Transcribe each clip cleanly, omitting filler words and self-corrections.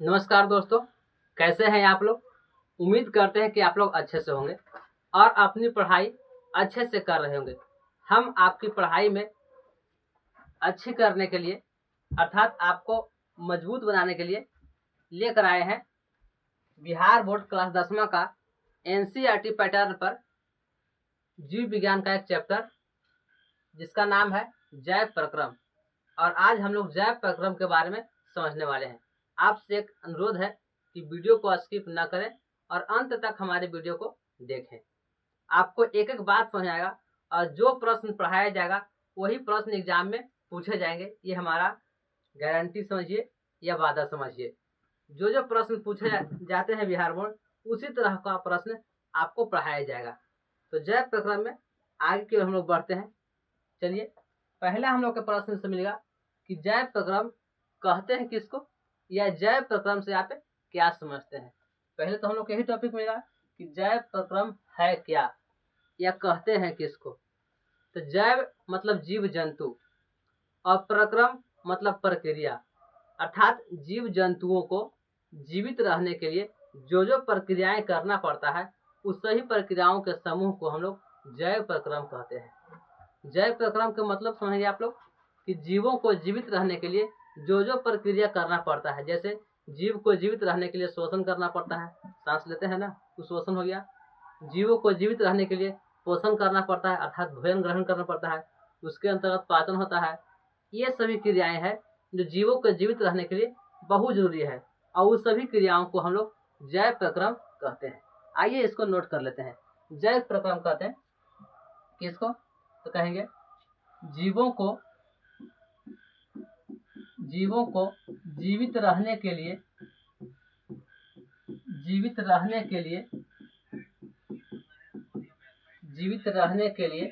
नमस्कार दोस्तों, कैसे हैं आप लोग। उम्मीद करते हैं कि आप लोग अच्छे से होंगे और अपनी पढ़ाई अच्छे से कर रहे होंगे। हम आपकी पढ़ाई में अच्छी करने के लिए अर्थात आपको मजबूत बनाने के लिए लेकर आए हैं बिहार बोर्ड क्लास 10वां का एनसीईआरटी पैटर्न पर जीव विज्ञान का एक चैप्टर जिसका नाम है जैव प्रक्रम। और आज हम लोग जैव प्रक्रम के बारे में समझने वाले हैं। आपसे एक अनुरोध है कि वीडियो को स्किप न करें और अंत तक हमारे वीडियो को देखें। आपको एक एक बात समझ आएगा और जो प्रश्न पढ़ाया जाएगा वही प्रश्न एग्जाम में पूछे जाएंगे। ये हमारा गारंटी समझिए या वादा समझिए। जो जो प्रश्न पूछे जाते हैं बिहार बोर्ड, उसी तरह का प्रश्न आपको पढ़ाया जाएगा। तो जैव प्रक्रम में आगे की ओर हम लोग बढ़ते हैं। चलिए, पहला हम लोग के प्रश्न से मिलेगा कि जैव प्रक्रम कहते हैं किसको, या जैव प्रक्रम से आप क्या समझते हैं। पहले तो हम लोग यही टॉपिक मिलेगा कि जैव प्रक्रम है क्या या कहते हैं किसको। तो जैव मतलब जीव जंतु और प्रक्रम मतलब प्रक्रिया, अर्थात जीव जंतुओं को जीवित रहने के लिए जो जो प्रक्रियाएं करना पड़ता है उस सही प्रक्रियाओं के समूह को हम लोग जैव प्रक्रम कहते हैं। जैव प्रक्रम का मतलब समझिए आप लोग कि जीवों को जीवित रहने के लिए जो जो प्रक्रिया करना पड़ता है। जैसे जीव को जीवित रहने के लिए श्वसन करना पड़ता है, सांस लेते हैं ना, तो श्वसन हो गया। जीवों को जीवित रहने के लिए पोषण करना पड़ता है, अर्थात भोजन ग्रहण करना पड़ता है, उसके अंतर्गत पाचन होता है। ये सभी क्रियाएं हैं जो जीवों को जीवित रहने के लिए बहुत जरूरी है और उस सभी क्रियाओं को हम लोग जैव प्रक्रम कहते हैं। आइए इसको नोट कर लेते हैं। जैव प्रक्रम कहते हैं किसको, तो कहेंगे जीवों को जीवित रहने के लिए जीवित रहने के लिए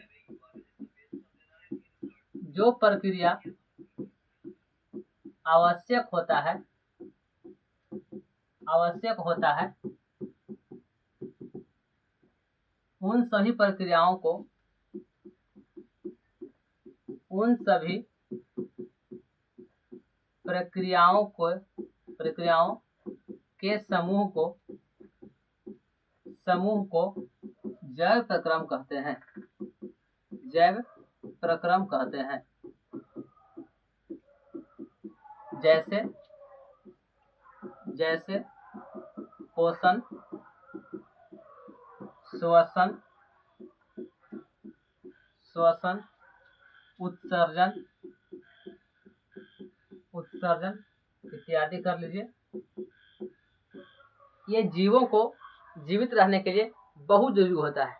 जो प्रक्रिया आवश्यक होता है उन सभी प्रक्रियाओं के समूह को जैव प्रक्रम कहते हैं। जैव प्रक्रम कहते हैं। जैसे पोषण, श्वसन, उत्सर्जन इत्यादि कर लीजिए। ये जीवों को जीवित रहने के लिए बहुत जरूरी होता है,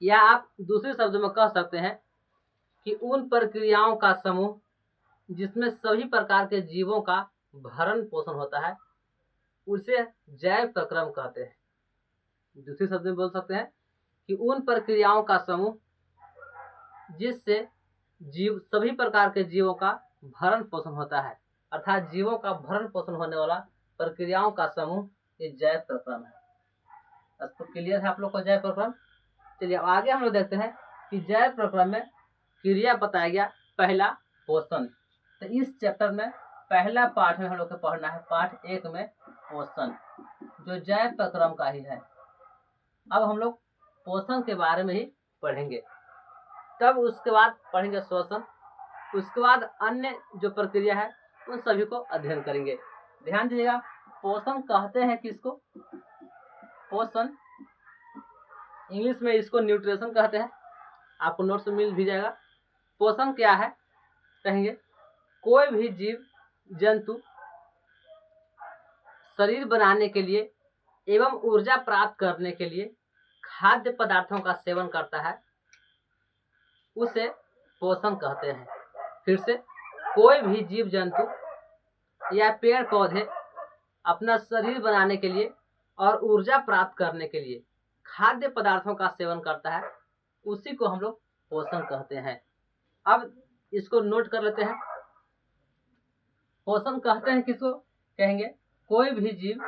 या आप दूसरे शब्दों में कह सकते हैं कि उन प्रक्रियाओं का समूह जिसमें सभी प्रकार के जीवों का भरण पोषण होता है उसे जैव प्रक्रम कहते हैं। दूसरे शब्द में बोल सकते हैं कि उन प्रक्रियाओं का समूह जिससे सभी प्रकार के जीवों का भरण पोषण होता है, अर्थात जीवों का भरण पोषण होने वाला प्रक्रियाओं का समूह ये जैव प्रक्रम है। तो क्लियर है आप लोग को जैव प्रक्रम। चलिए आगे हम लोग देखते हैं कि जैव प्रक्रम में क्रिया बताया गया पहला पोषण। तो इस चैप्टर में पहला पाठ में हम लोग को पढ़ना है, पाठ 1 में पोषण, जो जैव प्रक्रम का ही है। अब हम लोग पोषण के बारे में ही पढ़ेंगे, तब उसके बाद पढ़ेंगे श्वसन, उसके बाद अन्य जो प्रक्रिया है उन सभी को अध्ययन करेंगे। ध्यान दीजिएगा, पोषण कहते हैं किसको। पोषण इंग्लिश में इसको न्यूट्रिशन कहते हैं, आपको नोट्स में मिल भी जाएगा। पोषण क्या है, कहेंगे कोई भी जीव जंतु शरीर बनाने के लिए एवं ऊर्जा प्राप्त करने के लिए खाद्य पदार्थों का सेवन करता है, उसे पोषण कहते हैं। फिर से, कोई भी जीव जंतु या पेड़ पौधे अपना शरीर बनाने के लिए और ऊर्जा प्राप्त करने के लिए खाद्य पदार्थों का सेवन करता है, उसी को हम लोग पोषण कहते हैं। अब इसको नोट कर लेते हैं। पोषण कहते हैं किसको, कहेंगे कोई भी जीव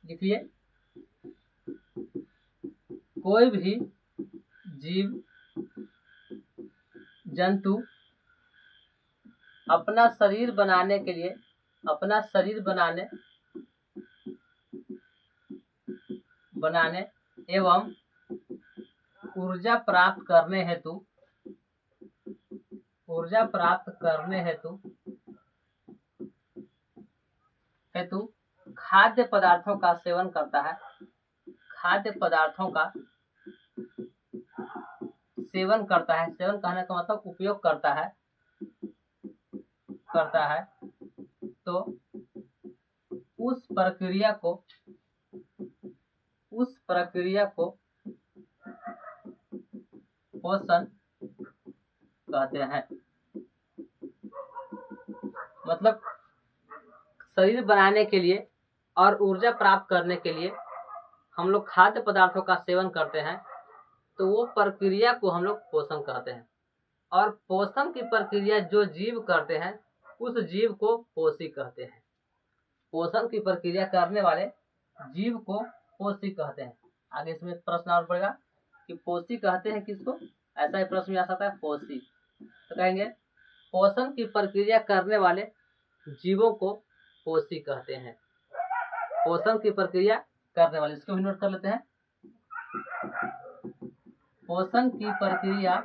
लिखिए, कोई भी जीव जंतु अपना शरीर बनाने के लिए, अपना शरीर बनाने एवं ऊर्जा प्राप्त करने हेतु खाद्य पदार्थों का सेवन करता है। खाद्य पदार्थों का सेवन करने का मतलब उपयोग करता है तो उस प्रक्रिया को पोषण कहते हैं। मतलब शरीर बनाने के लिए और ऊर्जा प्राप्त करने के लिए हम लोग खाद्य पदार्थों का सेवन करते हैं तो वो प्रक्रिया को हम लोग पोषण कहते हैं। और पोषण की प्रक्रिया जो जीव करते हैं उस जीव को पोषी कहते हैं। पोषण की प्रक्रिया करने वाले जीव को पोषी कहते हैं। आगे इसमें प्रश्न और पड़ेगा कि पोषी कहते हैं किसको, ऐसा ही प्रश्न में आ सकता है पोषी। तो कहेंगे पोषण की प्रक्रिया करने वाले जीवों को पोषी कहते हैं। पोषण की प्रक्रिया करने वाले, इसको भी नोट कर लेते हैं। पोषण की प्रक्रिया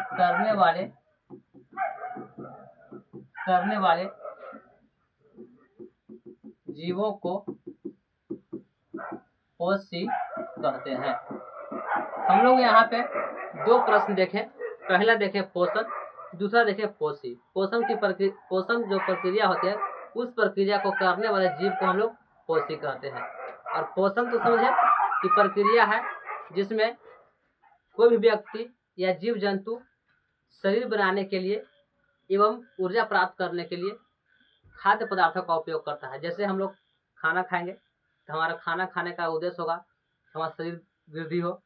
करने वाले जीवों को पोषी कहते हैं। हम लोग यहाँ पे दो प्रश्न देखें, पहला देखें पोषण, दूसरा देखें पोषी। पोषण जो प्रक्रिया होती है उस प्रक्रिया को करने वाले जीव को हम लोग पोषी कहते हैं। और पोषण तो समझे कि प्रक्रिया है जिसमें कोई भी व्यक्ति या जीव जंतु शरीर बनाने के लिए एवं ऊर्जा प्राप्त करने के लिए खाद्य पदार्थों का उपयोग करता है। जैसे हम लोग खाना खाएंगे तो हमारा खाना खाने का उद्देश्य होगा हमारा शरीर वृद्धि हो,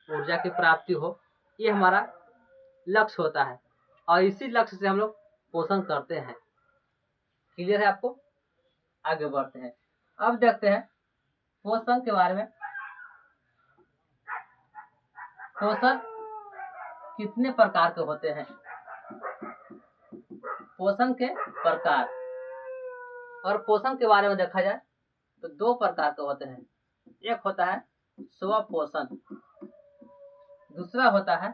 ऊर्जा की प्राप्ति हो, ये हमारा लक्ष्य होता है और इसी लक्ष्य से हम लोग पोषण करते हैं। क्लियर है आपको? आगे बढ़ते हैं। अब देखते हैं पोषण के बारे में। पोषण कितने प्रकार के होते हैं? पोषण के प्रकार, और पोषण के बारे में देखा जाए तो दो प्रकार के होते हैं। एक होता है स्वपोषण, दूसरा होता है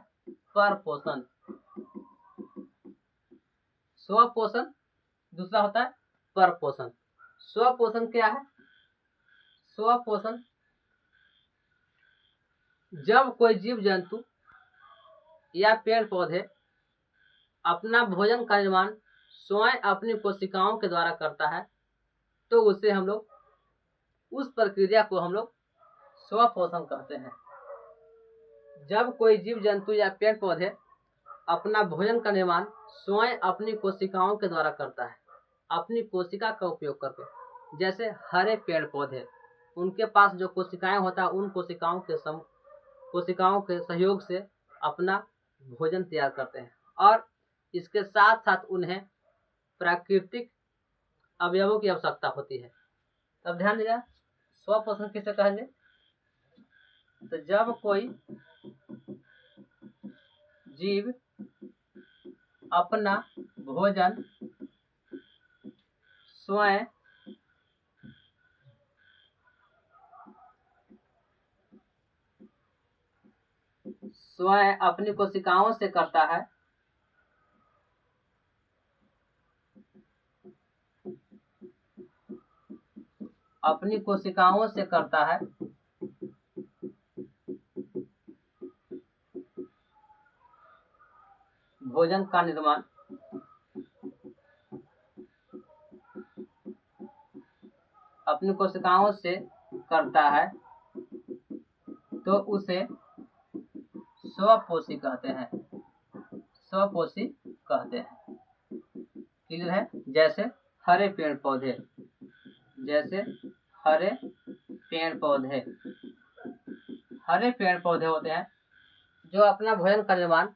परपोषण। स्वपोषण, दूसरा होता है परपोषण। स्वपोषण क्या है? स्वपोषण जब कोई जीव जंतु या पेड़ पौधे अपना भोजन का निर्माण स्वयं अपनी कोशिकाओं के द्वारा करता है तो उसे हम लोग, उस प्रक्रिया को हम लोग स्वपोषण कहते हैं। जब कोई जीव जंतु या पेड़ पौधे अपना भोजन का निर्माण स्वयं अपनी कोशिकाओं के द्वारा करता है, अपनी कोशिका का उपयोग करके। जैसे हरे पेड़ पौधे, उनके पास जो कोशिकाएं होता है उन कोशिकाओं के सहयोग से अपना भोजन तैयार करते हैं और इसके साथ साथ उन्हें प्राकृतिक अवयवों की आवश्यकता होती है। तब ध्यान दीजिएगा, स्वपोषण किसे कहेंगे? तो जब कोई जीव अपना भोजन स्वयं अपनी कोशिकाओं से करता है भोजन का निर्माण, अपनी कोशिकाओं से करता है तो उसे स्वपोषी कहते हैं। स्वपोषी कहते हैं। क्लियर है? जैसे हरे पेड़ पौधे, हरे पेड़ पौधे होते हैं जो अपना भोजन का निर्माण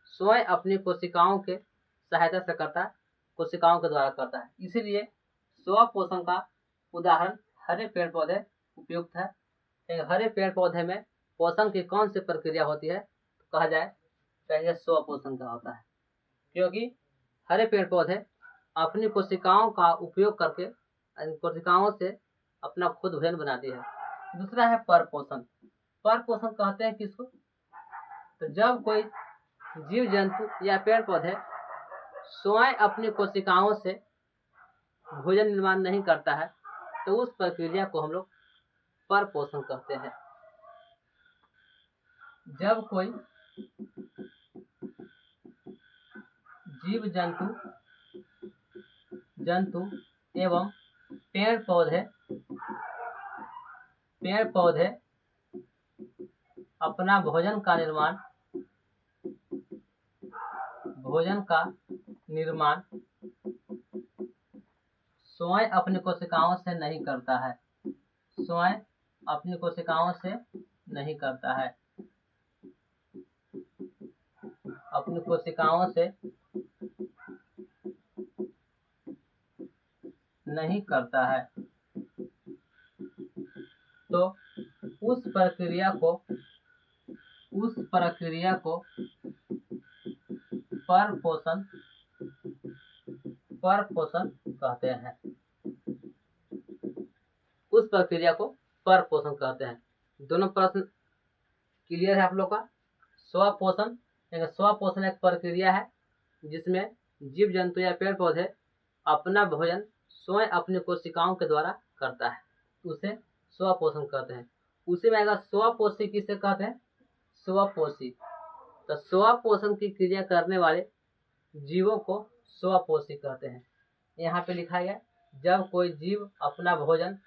स्वयं अपनी कोशिकाओं के सहायता से करता है, कोशिकाओं के द्वारा करता है। इसीलिए स्वपोषण का उदाहरण हरे पेड़ पौधे उपयुक्त है। हरे पेड़ पौधे में पोषण की कौन सी प्रक्रिया होती है? कहा जाए तो यह स्वपोषण का होता है, क्योंकि हरे पेड़ पौधे अपनी कोशिकाओं का उपयोग करके इन कोशिकाओं से अपना खुद भोजन बनाती है। दूसरा है परपोषण। परपोषण कहते हैं किसको? तो जब कोई जीव जंतु या पेड़ पौधे स्वयं अपनी कोशिकाओं से भोजन निर्माण नहीं करता है तो उस प्रक्रिया को हम लोग परपोषण कहते हैं। जब कोई जीव जंतु एवं पेड़ पौधे अपना भोजन का निर्माण स्वयं अपनी कोशिकाओं से नहीं करता है, स्वयं अपनी कोशिकाओं से नहीं करता है, अपनी कोशिकाओं से नहीं करता है, तो उस प्रक्रिया को परपोषण कहते हैं। उस प्रक्रिया को परपोषण कहते हैं। दोनों प्रश्न क्लियर है आप लोग का? स्वपोषण एक प्रक्रिया है जिसमें जीव जंतु या पेड़ पौधे अपना भोजन स्वयं अपनी कोशिकाओं के द्वारा करता है, उसे स्वपोषण कहते हैं। उसी में आएगा स्वपोषी। किसे कहते हैं? स्वपोषी। तो स्वपोषण की क्रिया करने वाले जीवों को स्वपोषी कहते हैं। यहाँ पे लिखा गया, जब कोई जीव अपना भोजन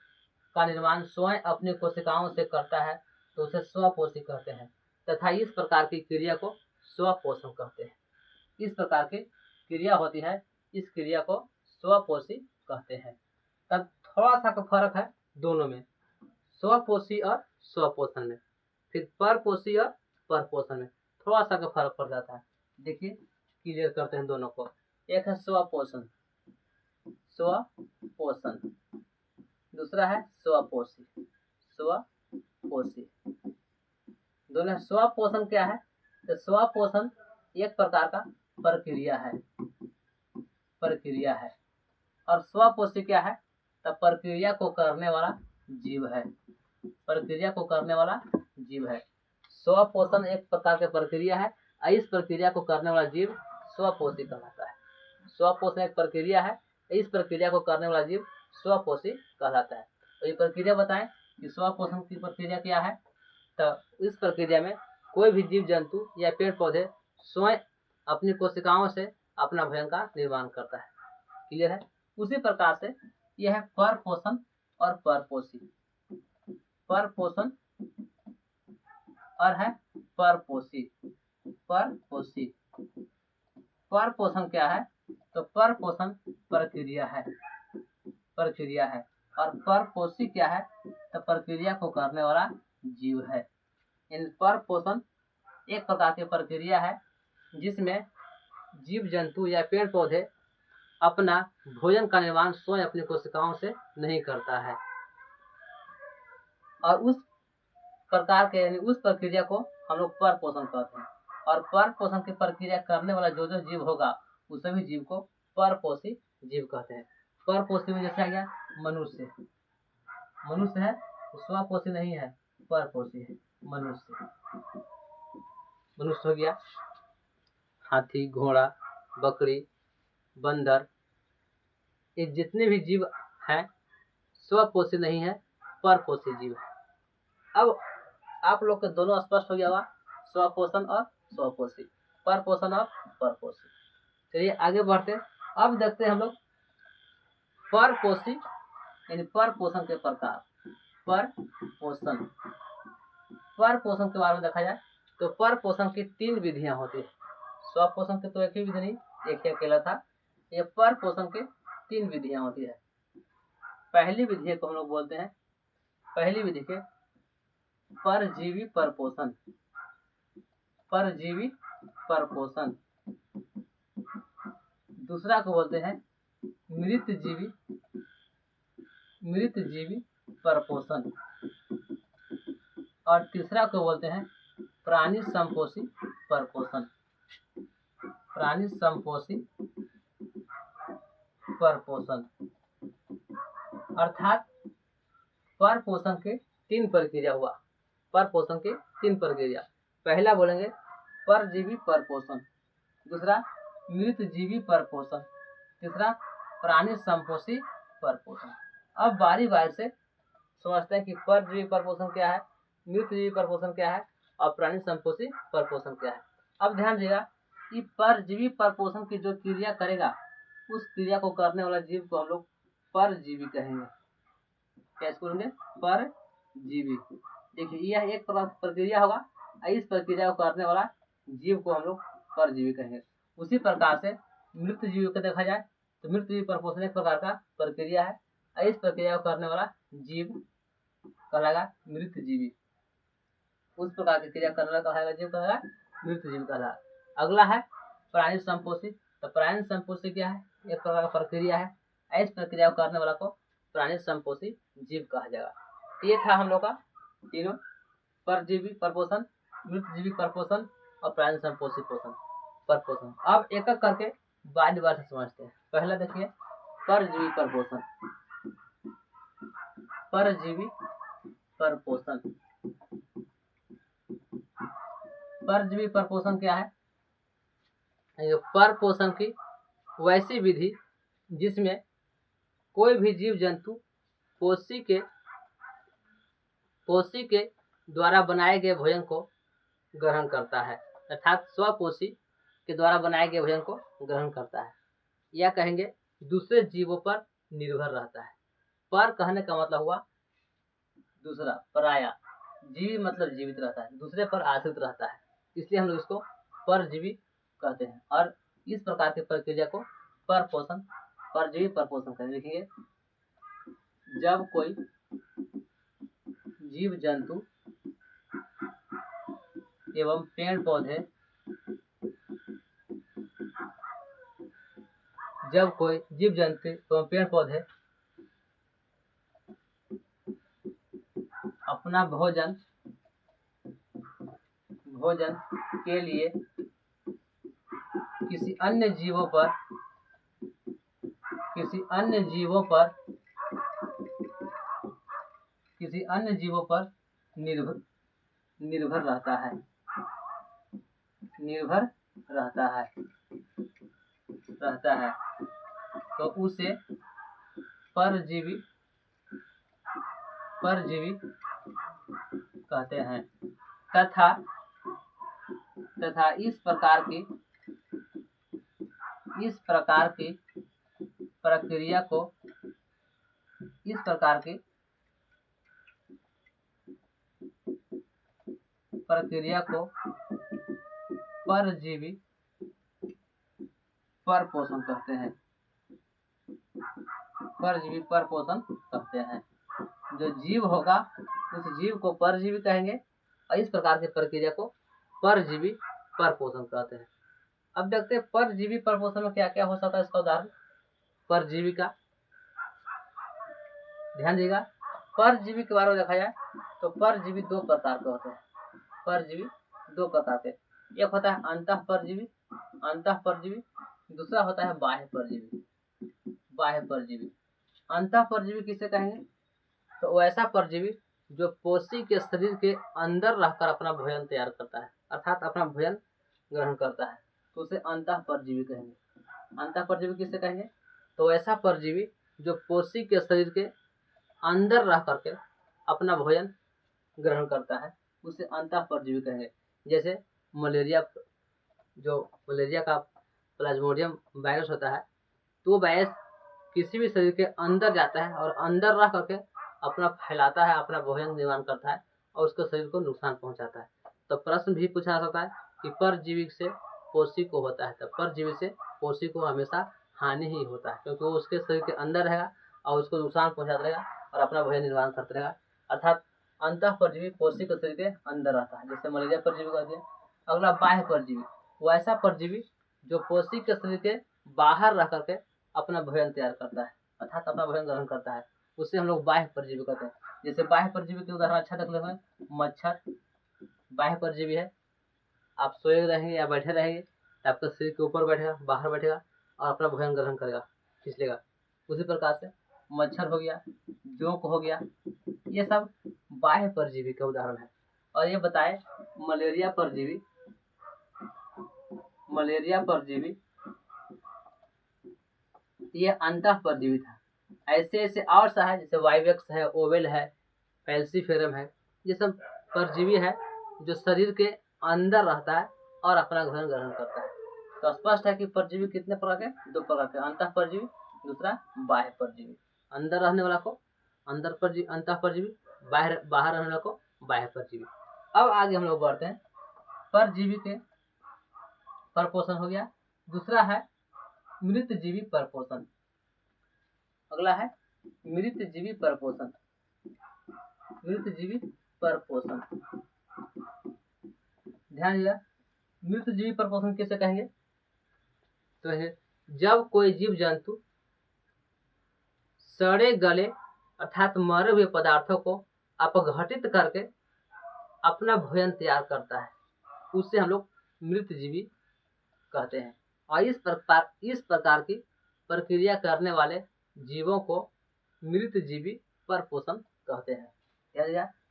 का निर्माण स्वयं अपनी कोशिकाओं से करता है तो उसे स्वपोषी कहते हैं तथा इस प्रकार की क्रिया को स्वपोषण कहते हैं। इस प्रकार की क्रिया होती है, इस क्रिया को स्वपोषी कहते हैं। तब थोड़ा सा का फर्क है दोनों में, स्वपोषी और स्वपोषण में। फिर परपोषी और परपोषण में थोड़ा सा का फर्क पड़ जाता है। देखिए क्लियर करते हैं दोनों को। एक है स्वपोषण, दूसरा है स्वपोषी। दोनों। स्वपोषण क्या है? तो स्वपोषण एक प्रकार का प्रक्रिया है और स्वपोषी क्या है? तो प्रक्रिया को करने वाला जीव है। स्वपोषण एक प्रकार की प्रक्रिया है और इस प्रक्रिया को करने वाला जीव स्वपोषी कहलाता है। स्वपोषण एक प्रक्रिया है, इस प्रक्रिया को करने वाला जीव स्वपोषी कहलाता है। तो ये प्रक्रिया बताएं कि स्वपोषण की प्रक्रिया क्या है। तो इस प्रक्रिया में कोई भी जीव जंतु या पेड़ पौधे स्वयं अपनी कोशिकाओं से अपना भोजन का निर्माण करता है। क्लियर है? उसी प्रकार से यह है परपोषण और परपोषी। परपोषण और है परपोषी। परपोषण क्या है? तो परपोषण प्रक्रिया है और परपोषी क्या है? तो प्रक्रिया को करने वाला जीव है। इन परपोषण एक प्रकार की प्रक्रिया है जिसमें जीव जंतु या पेड़ पौधे अपना भोजन का निर्माण स्वयं अपनी कोशिकाओं से नहीं करता है और उस प्रक्रिया को हम लोग परपोषण कहते हैं। और परपोषण की प्रक्रिया करने वाला जो जीव होगा उस सभी जीव को परपोषी जीव कहते हैं। परपोषी में जैसे आ गया मनुष्य है, स्वपोषी नहीं है, परपोषी है। मनुष्य हो गया। हाथी, घोड़ा, बकरी, बंदर, ये जितने भी जीव हैं स्वपोषी नहीं है, परपोषी जीव है। अब आप लोग के दोनों स्पष्ट हो गया हुआ, स्वपोषण और स्वपोषी, परपोषण और परपोषी। चलिए आगे बढ़ते। अब देखते हैं हम लोग परपोषी यानी परपोषण के प्रकार। परपोषण के बारे में देखा जाए तो परपोषण की 3 विधियां होती है। स्वपोषण की तो एक ही विधि नहीं, एक ही अकेला था। ये परपोषण की 3 विधियां होती है। पहली विधि को हम लोग बोलते हैं, पहली विधि के परजीवी परपोषण। दूसरा को बोलते हैं मृतजीवी परपोषण और तीसरा को बोलते हैं प्राणी संपोषी परपोषण, प्राणी संपोषी परपोषण अर्थात परपोषण के 3 प्रक्रिया हुआ। परपोषण के 3 प्रक्रिया, पहला बोलेंगे परजीवी परपोषण, दूसरा मृतजीवी परपोषण, तीसरा प्राणी संपोषी परपोषण। अब बारी बारी से समझते हैं कि परजीवी परपोषण क्या है, मृतजीवी परपोषण क्या है और प्राणी संपोषी परपोषण क्या है। अब ध्यान दीजिएगा कि परजीवी परपोषण की जो क्रिया करेगा उस क्रिया को करने वाला जीव को हम लोग परजीवी कहेंगे। कैसे बोलेंगे? परजीवी। देखिए यह एक प्रक्रिया होगा, इस प्रक्रिया को करने वाला जीव को हम लोग परजीवी कहेंगे। उसी प्रकार से मृत जीव को देखा जाए तो मृत जीव परपोषण एक प्रकार का प्रक्रिया है, इस प्रक्रिया को करने वाला जीव कहलाएगा मृतजीवी। उस प्रकार की क्रिया करने वाला कहलाएगा जीव कहलाएगा मृतजीवी कहलाएगा। अगला है प्राणी संपोषी। तो प्राणी संपोषी क्या है? एक प्रकार का प्रक्रिया है, इस प्रक्रिया को करने वाला को प्राणी संपोषी जीव कहा जाएगा। ये था हम लोग का तीनों, परजीवी परपोषण, मृतजीवी परपोषण और प्राणी संपोषी परपोषण। अब एक एक करके बार बार से समझते हैं। पहला देखिए परजीवी परपोषण। परजीवी परपोषण, परजीवी परपोषण क्या है? परपोषण की वैसी विधि जिसमें कोई भी जीव जंतु पोषी के द्वारा बनाए गए भोजन को ग्रहण करता है, अर्थात स्वपोषी के द्वारा बनाए गए भोजन को ग्रहण करता है, या कहेंगे दूसरे जीवों पर निर्भर रहता है। पर कहने का मतलब हुआ दूसरा, पराया। जीवी मतलब जीवित रहता है, दूसरे पर आश्रित रहता है, इसलिए हम लोग इसको परजीवी कहते हैं। और इस प्रकार की प्रक्रिया को परपोषण, परजीवी परपोषण कहते हैं। देखिए जब कोई जीव जंतु एवं पेड़ पौधे, जब कोई जीव जंतु एवं पेड़ पौधे अपना भोजन के लिए किसी अन्य जीवों पर निर्भर रहता है तो उसे परजीवी कहते हैं। तथा इस प्रकार की प्रक्रिया को परजीवी परपोषण कहते हैं। परजीवी परपोषण कहते हैं। जो जीव होगा उस जीव को परजीवी कहेंगे और इस प्रकार की प्रक्रिया को परजीवी परपोषण कहते हैं। अब देखते हैं परजीवी परपोषण में क्या क्या हो सकता है। इसका उदाहरण परजीवी का ध्यान दीजिएगा। परजीवी के बारे में देखा जाए तो परजीवी 2 प्रकार के होते हैं। परजीवी 2 प्रकार के, एक होता है अंतः परजीवी, दूसरा होता है बाह्य परजीवी। अंतः परजीवी किसे कहेंगे? तो वैसा परजीवी जो पोषी के शरीर के अंदर रहकर अपना भोजन तैयार करता है, अर्थात अपना भोजन ग्रहण करता है, तो उसे अंतः परजीवी कहेंगे। अंतः परजीवी किसे कहेंगे? तो ऐसा परजीवी जो पोषी के शरीर के अंदर रह करके अपना भोजन ग्रहण करता है, उसे अंतः परजीवी कहेंगे। जैसे मलेरिया का प्लाज्मोडियम वायरस होता है, तो वायरस किसी भी शरीर के अंदर जाता है और अंदर रह करके अपना फैलाता है, अपना भोजन निर्माण करता है और उसके शरीर को नुकसान पहुंचाता है। तो प्रश्न भी पूछा जा सकता है कि परजीवी से पोषी को होता है, तो परजीवी से पोषी को हमेशा हानि ही होता है, क्योंकि वो उसके शरीर के अंदर रहेगा और उसको नुकसान पहुंचाता रहेगा और अपना भोजन निर्माण करता रहेगा। अर्थात अंतः परजीवी पोषी के शरीर के अंदर रहता है, जैसे मलेरिया परजीवी कहते हैं। अगला बाह्य परजीवी, वो ऐसा परजीवी जो पोषी के शरीर के बाहर रह करके अपना भोजन तैयार करता है, अर्थात अपना भोजन ग्रहण करता है, उसे हम लोग बाह्य परजीवी कहते हैं। जैसे बाह्य परजीवी के उदाहरण अच्छा देख लेंगे, मच्छर बाह्य परजीवी है, आप सोए रहेंगे या बैठे रहेंगे तो आपका शरीर के ऊपर बैठेगा, बाहर बैठेगा और अपना भोजन ग्रहण करेगा, खींच उसी प्रकार से मच्छर हो गया, जोंक हो गया, ये सब बाह्य परजीवी का उदाहरण है। और ये बताए मलेरिया परजीवी ये अंतः परजीवी था। ऐसे ऐसे और सा है, जैसे वाइवेक्स है, ओवेल है, पैल्सीफेरम है, ये सब परजीवी है जो शरीर के अंदर रहता है और अपना भोजन ग्रहण करता है। तो स्पष्ट है कि परजीवी कितने प्रकार के, 2 प्रकार के, अंतः परजीवी, दूसरा बाह्य परजीवी। अंदर रहने वाला को अंतः परजीवी, बाहर रहने वाला को बाह्य परजीवी। अब आगे हम लोग बढ़ते हैं, परजीवी के परपोषण हो गया, दूसरा है मृतजीवी परपोषण। अगला है मृतजीवी परपोषण। ध्यान दिया, मृतजीवी परपोषण किसे कहेंगे? तो है जब कोई जीव जंतु सड़े गले अर्थात मरे हुए पदार्थों को अपघटित करके अपना भोजन तैयार करता है, उससे हम लोग मृतजीवी कहते हैं। और इस प्रकार की प्रक्रिया करने वाले जीवों को मृतजीवी परपोषण कहते हैं।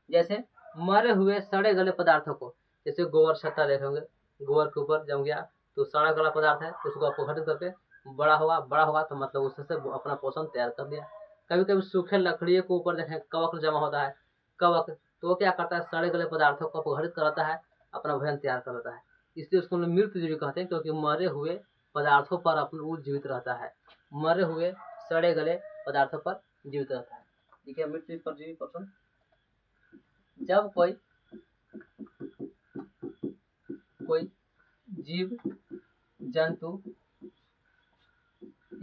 जैसे मरे हुए सड़े गले पदार्थों को, जैसे गोबर छत्ता देखे होंगे, गोबर के ऊपर जम गया तो सड़ा गला पदार्थ है, उसको अपघटित करके बड़ा होगा तो मतलब उससे अपना पोषण तैयार कर दिया। कभी कभी सूखे लकड़ियों के ऊपर देखें कवक जमा होता है, कवक तो वो क्या करता है, सड़े गले पदार्थों को अपघटित कराता है, अपना भोजन तैयार कर लेता है, इसलिए उसको मृतजीवी कहते हैं, क्योंकि मरे हुए पदार्थों पर अपना जीवित रहता है, मरे हुए सड़े गले पदार्थों पर जीवित रहता है। ठीक है, मृत्यु परजीवी पोषण। जब कोई जीव जंतु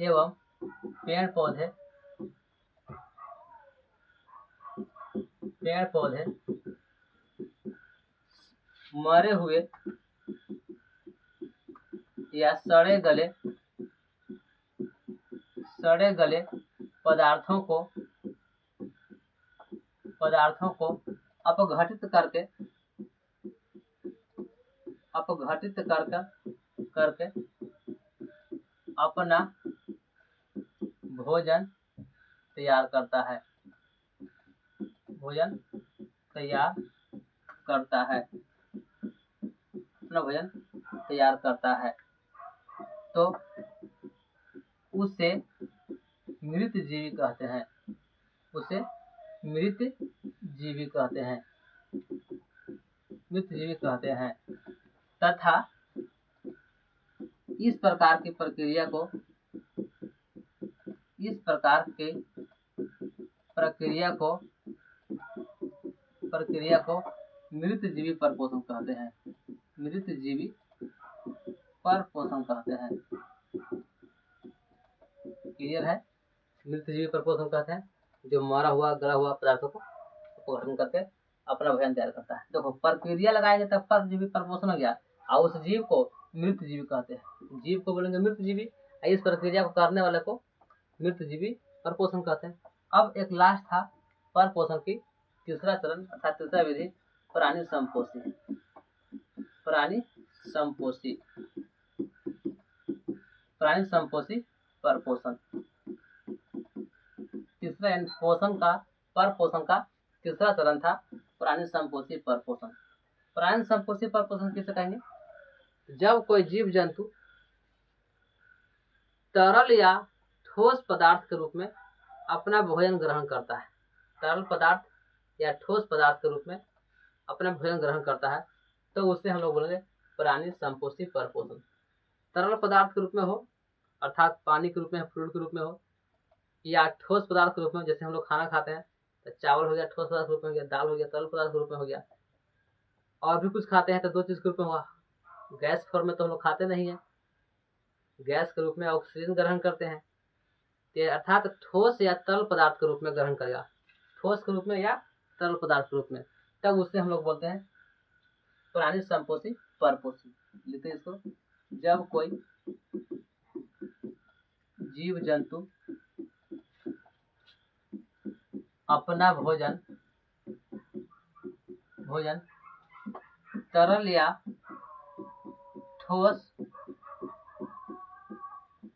एवं पेड़ पौधे मरे हुए या सड़े गले पदार्थों को अपघटित करके अपना भोजन तैयार करता है, अपना भोजन तैयार करता है, तो उसे मृतजीवी कहते हैं। तथा इस प्रकार की प्रक्रिया को मृतजीवी परपोषण कहते हैं। क्लियर है? मृतजीवी परपोषण कहते हैं जो मरा हुआ गला हुआ पदार्थों को पोषण करके अपना भोजन तैयार करता है। देखो, प्रक्रिया लगाएंगे तब परजीवी परपोषण हो गया, और उस जीव को मृतजीवी कहते हैं। जीव को बोलेंगे मृतजीवी, इस प्रक्रिया को करने वाले को मृतजीवी परपोषण कहते हैं। अब एक लास्ट था परपोषण की तीसरा चरण अर्थात तीसरा विधि, प्राणी संपोषी परपोषण। तीसरा परपोषण का तीसरा चरण था प्राणी संपोषी परपोषण। प्राणी संपोषी परपोषण किसे कहेंगे? जब कोई जीव जंतु तरल या ठोस पदार्थ के रूप में अपना भोजन ग्रहण करता है, तरल पदार्थ या ठोस पदार्थ के रूप में अपना भोजन ग्रहण करता है, तो उससे हम लोग बोलेंगे प्राणी संपोषी परपोषण। तरल पदार्थ के रूप में हो अर्थात पानी के रूप में, फ्लूइड के रूप में हो, या ठोस पदार्थ के रूप में, जैसे हम लोग खाना खाते हैं तो चावल हो गया ठोस पदार्थ के रूप में हो गया, दाल हो गया तरल पदार्थ के रूप में हो गया, और भी कुछ खाते हैं तो 2 चीज के रूप में हुआ। गैस फॉर्म में तो हम लोग खाते नहीं है, गैस के रूप में ऑक्सीजन ग्रहण करते हैं, अर्थात ठोस या तरल पदार्थ के रूप में ग्रहण करेगा, ठोस के रूप में या तरल पदार्थ के रूप में, तब उससे हम लोग बोलते हैं प्राणी संपोषी परपोषी। लिखते हैं इसको, जब कोई जीव जंतु अपना भोजन तरल या ठोस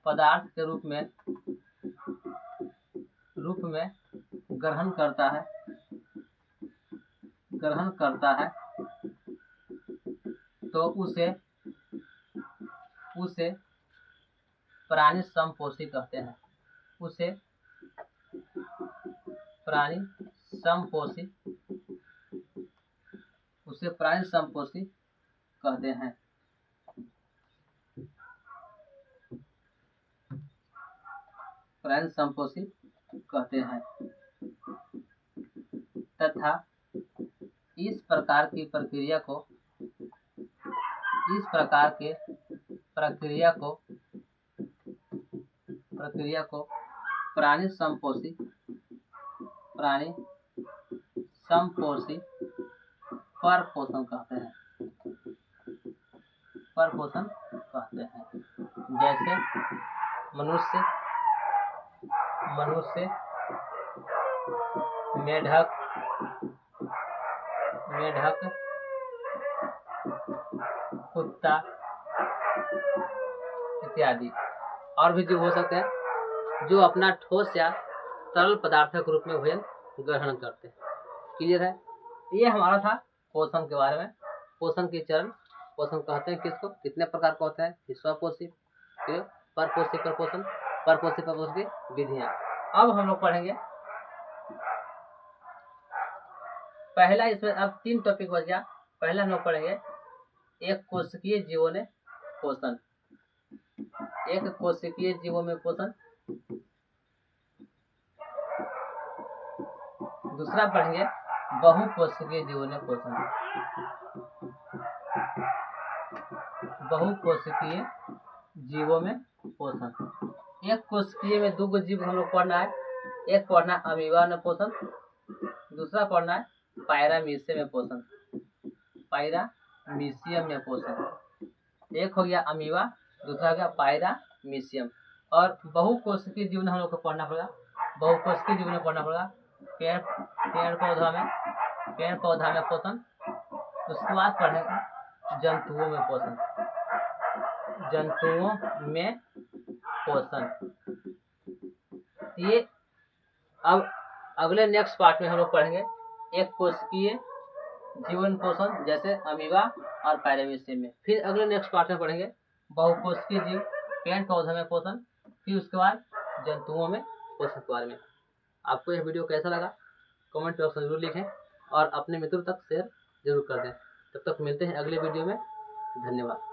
पदार्थ के रूप में ग्रहण करता है तो उसे प्राणी समपोषी कहते हैं। उसे प्राणी समपोषी कहते हैं। प्राणी समपोषी कहते हैं तथा इस प्रकार की प्रक्रिया को प्राणी समपोषी परपोषण कहते हैं। जैसे मनुष्य, मेढक, कुत्ता इत्यादि। और भी जीव हो सकते हैं जो अपना ठोस या तरल पदार्थ के रूप में भोजन ग्रहण करते हैं। क्लियर है? ये हमारा था पोषण के बारे में। पोषण के चरण। पोषण कहते हैं किसको, कितने प्रकार का होता है, स्वपोषी, परपोषी, परपोषण की विधियां। अब हम लोग पढ़ेंगे पहला, इसमें अब 3 टॉपिक बच गया। पहला हम लोग पढ़ेंगे एक कोशिकीय जीवों में पोषण। दूसरा पढ़ेंगे बहुकोशिकीय जीवों में पोषण। एक कोशिकीय में 2 जीव हम लोग पढ़ना है। एक पढ़ना अमीबा में पोषण, दूसरा पढ़ना है पैरामीशियम में पोषण। एक हो गया अमीबा, दूसरा हो गया पैरामीशियम। और बहुकोशिकीय जीव हम लोग को पढ़ना पड़ेगा। पेड़ पौधा में पोषण। उसके बाद पढ़ेंगे जंतुओं में पोषण। ये अब अगले नेक्स्ट पार्ट में हम लोग पढ़ेंगे एक कोशिकीय जीवन पोषण, जैसे अमीबा और पैरामीशियम में। फिर अगले नेक्स्ट पार्ट में पढ़ेंगे बहुकोशिकीय जीव, पेड़ पौधे में पोषण। फिर उसके बाद जंतुओं में पोषण के बारे में। आपको यह वीडियो कैसा लगा कमेंट बॉक्स में जरूर लिखें और अपने मित्रों तक शेयर जरूर कर दें। तब तक मिलते हैं अगले वीडियो में। धन्यवाद।